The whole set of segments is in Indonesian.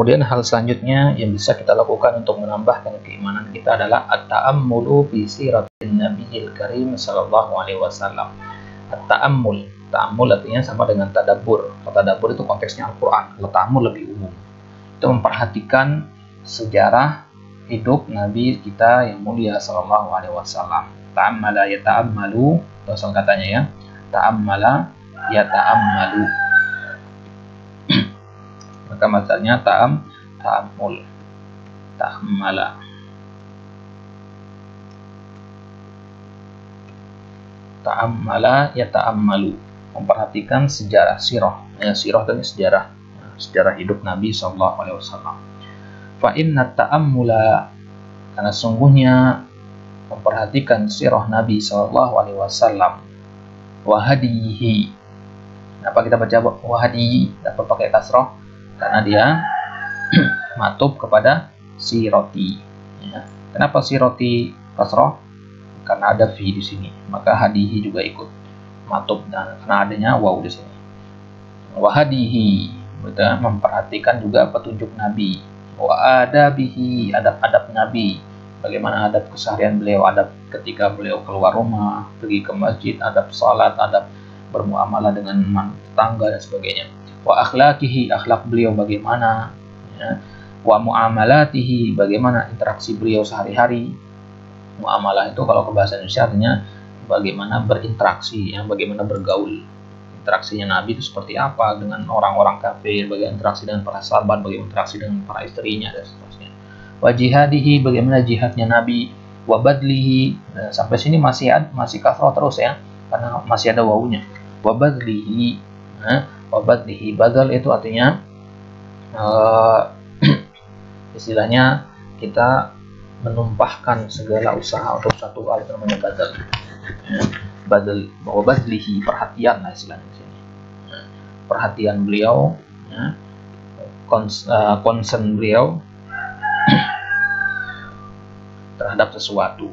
Kemudian hal selanjutnya yang bisa kita lakukan untuk menambahkan keimanan kita adalah at-ta'ammulu fi siratin nabiyil karim sallallahu alaihi wasallam. At-ta'ammul, ta'ammul artinya sama dengan tadabbur. Tadabbur itu konteksnya Al-Qur'an, kalau ta'ammul lebih umum. Itu memperhatikan sejarah hidup Nabi kita yang mulia sallallahu alaihi wasallam. Ta'ammala ya ta'ammalu, itu asal katanya ya. Ta'ammala ya ta'ammalu. Maka masanya ta'ammul, ta'ammala. Ta'ammala ya ta'ammalu, memperhatikan sejarah sirah. Sirah itu sejarah hidup Nabi SAW. Fa inna ta'ammula, karena sungguhnya memperhatikan sirah Nabi SAW, wa hadihi. Kenapa kita baca wa hadihi dapat pakai kasrah? Karena dia matub kepada siroti. Ya. Kenapa siroti kasrah? Karena ada fi di sini. Maka hadihi juga ikut matub dan karena adanya waw di sini. Wahadihi, kita memperhatikan juga petunjuk Nabi. Wa adabihi, adab-adab Nabi. Bagaimana adab keseharian beliau, adab ketika beliau keluar rumah, pergi ke masjid, adab salat, adab bermuamalah dengan tetangga dan sebagainya. Wa akhlaqihi, akhlak beliau bagaimana, ya. Wa muamalatihi, bagaimana interaksi beliau sehari-hari. Muamalah itu kalau ke bahasa Indonesia artinya bagaimana berinteraksi, ya, bagaimana bergaul. Interaksinya Nabi itu seperti apa dengan orang-orang kafir, bagaimana interaksi dengan para sahabat, bagaimana interaksi dengan para istrinya dan seterusnya. Wa jihadihi, bagaimana jihadnya Nabi. Wa badlihi, sampai sini masih kasrah terus ya, karena masih ada wawunya. Wa badlihi, Wabadlihi, badal itu artinya istilahnya kita menumpahkan segala usaha untuk satu hal, itu namanya badal. Badal, wabadlihi, perhatian lah istilahnya di sini. Perhatian beliau, ya, concern beliau terhadap sesuatu,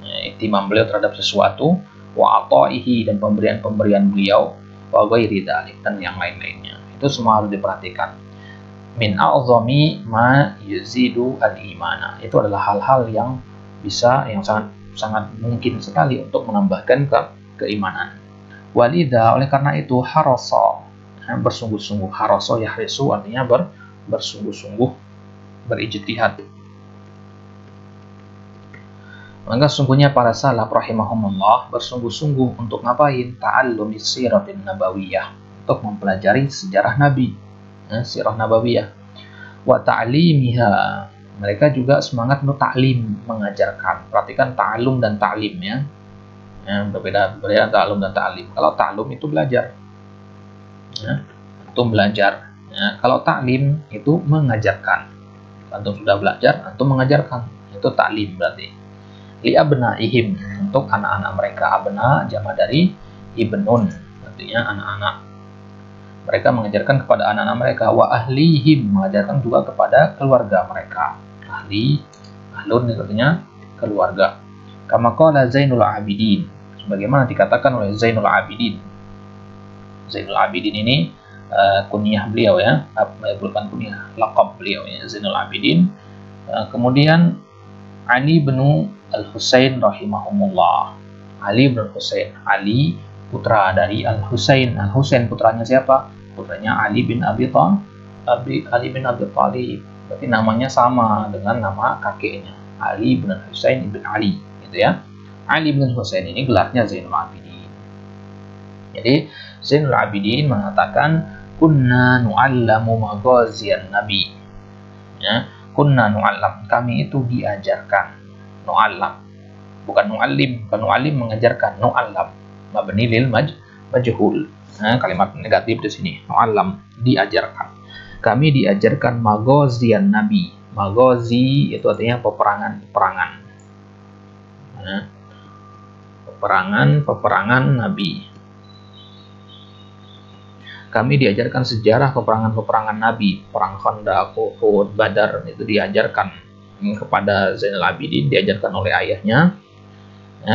ya, ihtimam beliau terhadap sesuatu, wa ataihi, dan pemberian beliau, wa ghairi dzalik, dan yang lain-lainnya. Itu semua harus diperhatikan. Min a'zami ma yuzidu al-imana. Itu adalah hal-hal yang sangat mungkin sekali untuk menambahkan keimanan. Walidha, oleh karena itu harasa, bersungguh-sungguh. Harasa yahrisu artinya bersungguh-sungguh, berijtihad. Maka sungguhnya para salaf rahimahumullah bersungguh-sungguh untuk ngapain? Ta'allumi siratin nabawiyah, untuk mempelajari sejarah Nabi, sirah nabawiyah. Wa ta'limiha, mereka juga semangat untuk ta'lim, mengajarkan. Perhatikan ta'allum dan ta'lim ya. Berbeda ta'allum dan ta'lim. Kalau ta'allum itu belajar, ya, antum belajar. Ya, kalau ta'lim itu mengajarkan. Antum sudah belajar, antum mengajarkan. Itu ta'lim berarti. Li abnaihim, untuk anak-anak mereka. Abna jama dari ibnun, artinya anak-anak. Mereka mengajarkan kepada anak-anak mereka. Wa ahlihim, mengajarkan juga kepada keluarga mereka. Ahlun artinya keluarga. Kama qala Zainul Abidin, sebagaimana dikatakan oleh Zainul Abidin. Zainul Abidin ini kunyah beliau ya, bukan kunyah, laqab beliau ya, Zainul Abidin. Kemudian Ali bin Al-Husain rahimahumullah. Ali bin Al-Husain, Ali putra dari Al-Husain. Al-Husain putranya siapa? Putranya Ali bin Abi Thalib. Berarti namanya sama dengan nama kakeknya, Ali bin Al-Husain ibn Ali, gitu ya. Ali bin Al-Husain ini gelarnya Zainul Abidin. Jadi Zainul Abidin mengatakan kunna nu'allamu maghaziyan Nabi. Ya, kunna nu'allam, kami itu diajarkan. Nu'allam, bukan nu'allim, bukan nu'allim mengajarkan, nu'allam mabni lil majhul. Kalimat negatif di sini. Nu'allam, diajarkan. Kami diajarkan maghaziyan Nabi. Maghazi itu artinya peperangan. Peperangan Nabi. Kami diajarkan sejarah peperangan Nabi, perang Khandaq, Uhud, Badar, itu diajarkan kepada Zainal Abidin, diajarkan oleh ayahnya.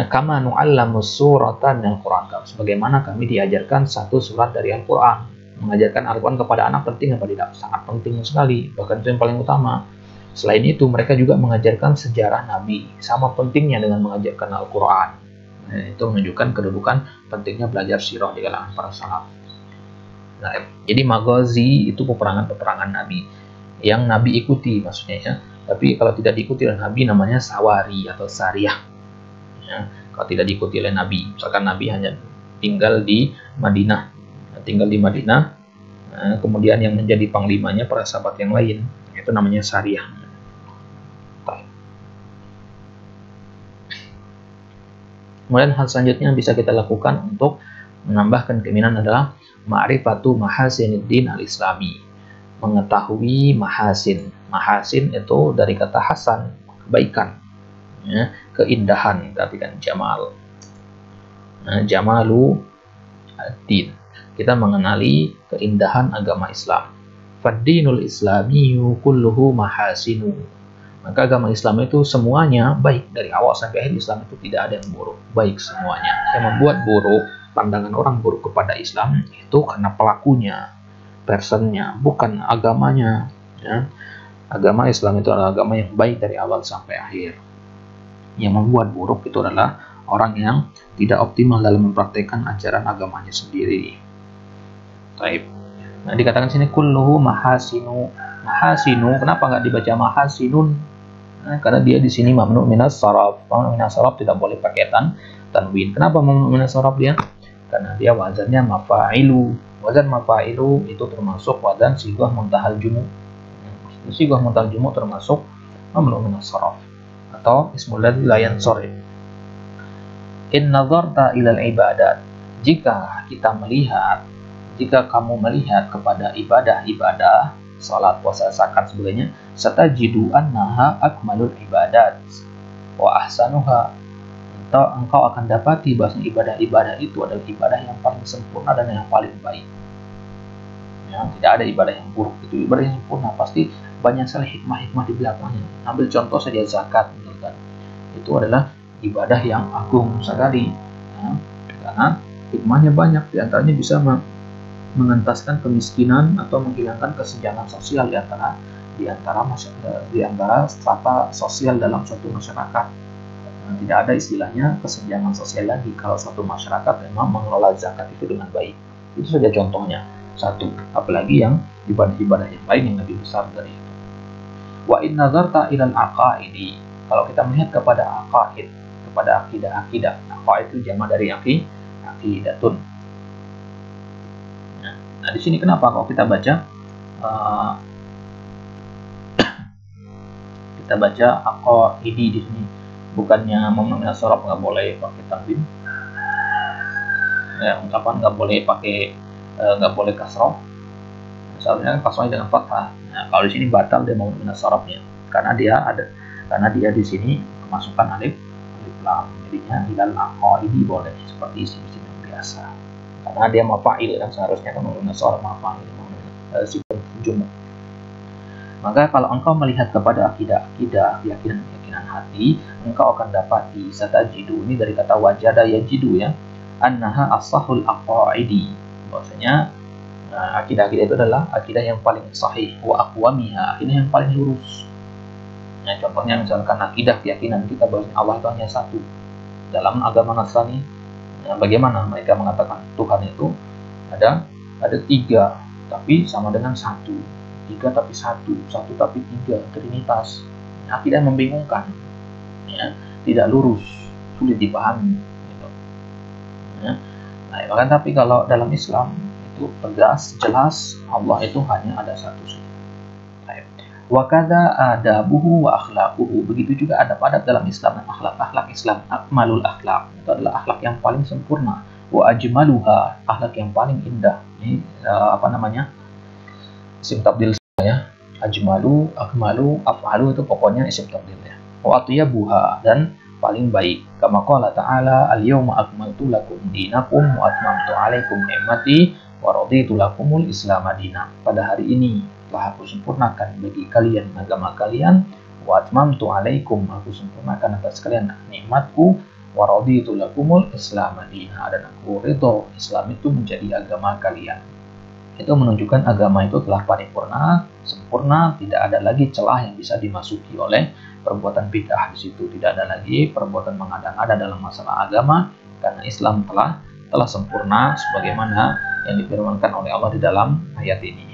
Kama nu'allamu suratan minal Qur'an, sebagaimana kami diajarkan satu surat dari Al-Qur'an. mengajarkan Al-Quran kepada anak penting apa tidak? Sangat penting sekali, bahkan itu yang paling utama. Selain itu, mereka juga mengajarkan sejarah Nabi, sama pentingnya dengan mengajarkan Al-Quran. Nah, itu menunjukkan kedudukan pentingnya belajar sirah di kalangan para salaf. Nah, jadi maghazi itu peperangan-peperangan Nabi yang Nabi ikuti maksudnya ya. Tapi kalau tidak diikuti oleh Nabi namanya sawari atau sariyah. Ya, kalau tidak diikuti oleh Nabi, misalkan Nabi hanya tinggal di Madinah, kemudian yang menjadi panglimanya para sahabat yang lain, itu namanya sariyah. Kemudian hal selanjutnya yang bisa kita lakukan untuk menambahkan keimanan adalah ma'rifatu mahasiniddin al-islami, mengetahui mahasin. Mahasin itu dari kata hasan, kebaikan, ya, keindahan, berarti kan jamal. Nah, jamalu ad-din, kita mengenali keindahan agama Islam. Faddinul islamiyu kulluhu mahasinu, maka agama Islam itu semuanya baik, dari awal sampai akhir Islam itu tidak ada yang buruk, baik semuanya. Yang membuat buruk, pandangan orang buruk kepada Islam itu karena pelakunya, personnya, bukan agamanya. Ya. Agama Islam itu adalah agama yang baik dari awal sampai akhir. Yang membuat buruk itu adalah orang yang tidak optimal dalam mempraktikkan ajaran agamanya sendiri. Baik. Nah, dikatakan sini kulluhu mahasinu. Mahasinu, kenapa nggak dibaca mahasinun? Nah, karena dia di sini mamnu minas saraf. Mamnu minas saraf tidak boleh pakai tanwin. Kenapa mamnu minas saraf dia? Karena dia wazannya mafa'ilu. Wazan mafa'ilu itu termasuk wazan sighah muntahal jumu. Sighah muntahal jumu termasuk mamnu minas saraf atau ismul ladzi la yansarif. In nazarta ilal ibadat, jika kamu melihat kepada ibadah-ibadah, salat, puasa, zakat, sebagainya, satajidu annaha akmalul ibadat wa ahsanuha, engkau akan dapati bahwa ibadah-ibadah itu adalah ibadah yang paling sempurna dan yang paling baik. Ya, tidak ada ibadah yang buruk, itu ibadah yang sempurna, pasti banyak sekali hikmah-hikmah di belakangnya. Ambil contoh saja zakat, misalkan. Itu adalah ibadah yang agung sekali, ya, karena hikmahnya banyak, diantaranya bisa mengentaskan kemiskinan atau menghilangkan kesenjangan sosial di antara strata sosial dalam suatu masyarakat. Nah, tidak ada istilahnya kesenjangan sosial lagi kalau suatu masyarakat memang mengelola zakat itu dengan baik. Itu saja contohnya satu, apalagi yang ibadah-ibadah yang lain yang lebih besar dari itu. Wa in nazarta ilal aqaidi, kalau kita melihat kepada aqaid, kepada akidah, aqaid itu jamak dari aqidatun. Nah, di sini kenapa kalau kita baca aqaidi di sini bukannya memang sorof, nggak boleh pakai tanwin, ya, ungkapan nggak boleh kasroh, misalnya kasrohnya dengan fathah. Nah, kalau di sini batal dia mau sorofnya karena dia di sini kemasukan alif lam, jadinya ilal aqaidi boleh seperti isim-isim yang biasa karena dia mafa'il, kan seharusnya kan menggunakan sorof mafa'il, sifat jumlah. Maka kalau engkau melihat kepada akidah, keyakinan hati, engkau akan dapati satajidu, ini dari kata wajada yajidu, ya, annaha as-sahul aqaidi, bahwasanya akidah-akidah itu adalah akidah yang paling sahih, wa aqwamiha, akidah yang paling lurus. Nah, contohnya misalkan akidah keyakinan kita bahwa Allah itu hanya satu. Dalam agama Nasrani, bagaimana mereka mengatakan Tuhan itu ada tiga tapi sama dengan satu, tiga tapi satu tapi tiga, trinitas. Akidah membingungkan, ya, tidak lurus, sulit dipahami, gitu. Ya. Nah, bahkan tapi kalau dalam Islam itu tegas, jelas Allah itu hanya ada satu saja. Wa kadza adabuhu wa akhlaquhu, begitu juga adab-adab dalam Islam dan akhlak Islam, akmalul akhlak, itu adalah akhlak yang paling sempurna, wa ajmaluha, akhlak yang paling indah. Ini isim tabdil ya, ajmalu, akmalu, af'alu, itu pokoknya isim tabdil ya. Wa atyabuha, dan paling baik, kama qala ta'ala al-yawma akmaltu lakum dinakum wa atmamtu 'alaikum ni'mati wa raditu lakumul islam madina, pada hari ini telah aku sempurnakan bagi kalian agama kalian, wa atmamtu 'alaikum, aku sempurnakan atas kalian nikmatku, wa raditu lakumul islam madina, dan aku ridho Islam itu menjadi agama kalian. itu menunjukkan agama itu telah paripurna, sempurna, tidak ada lagi celah yang bisa dimasuki oleh perbuatan bid'ah. Di situ tidak ada lagi perbuatan mengada-ngada dalam masalah agama, karena Islam telah sempurna sebagaimana yang difirmankan oleh Allah di dalam ayat ini.